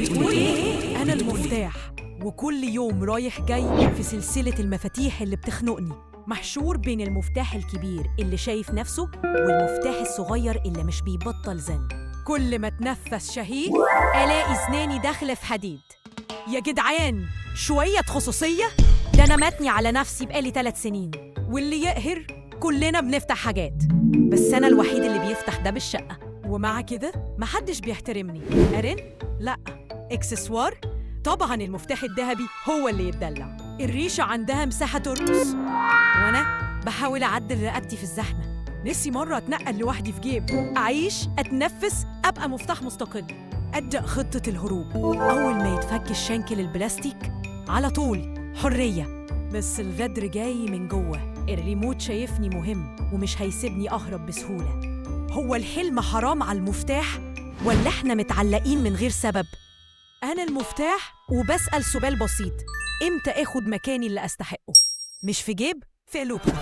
بتقول ايه؟ أنا المفتاح، وكل يوم رايح جاي في سلسلة المفاتيح اللي بتخنقني، محشور بين المفتاح الكبير اللي شايف نفسه والمفتاح الصغير اللي مش بيبطل زن. كل ما اتنفس شهيق ألاقي أسناني داخلة في حديد. يا جدعان شوية خصوصية، ده أنا متني على نفسي بقالي 3 سنين، واللي يقهر كلنا بنفتح حاجات، بس أنا الوحيد اللي بيفتح ده بالشقة، ومع كده محدش بيحترمني. أرن؟ لأ. إكسسوار؟ طبعاً المفتاح الذهبي هو اللي يتدلع. الريشة عندها مساحة ترقص، وأنا بحاول أعدل رقبتي في الزحمة. نفسي مرة أتنقل لوحدي في جيب، أعيش، أتنفس، أبقى مفتاح مستقل. أبدأ خطة الهروب. أول ما يتفك الشنكل البلاستيك على طول حرية، بس الغدر جاي من جوه. الريموت شايفني مهم ومش هيسيبني أهرب بسهولة. هو الحلم حرام على المفتاح ولا إحنا متعلقين من غير سبب؟ أنا المفتاح وبسأل سؤال بسيط: إمتى آخد مكاني اللي أستحقه؟ مش في جيب، في قلوبكم.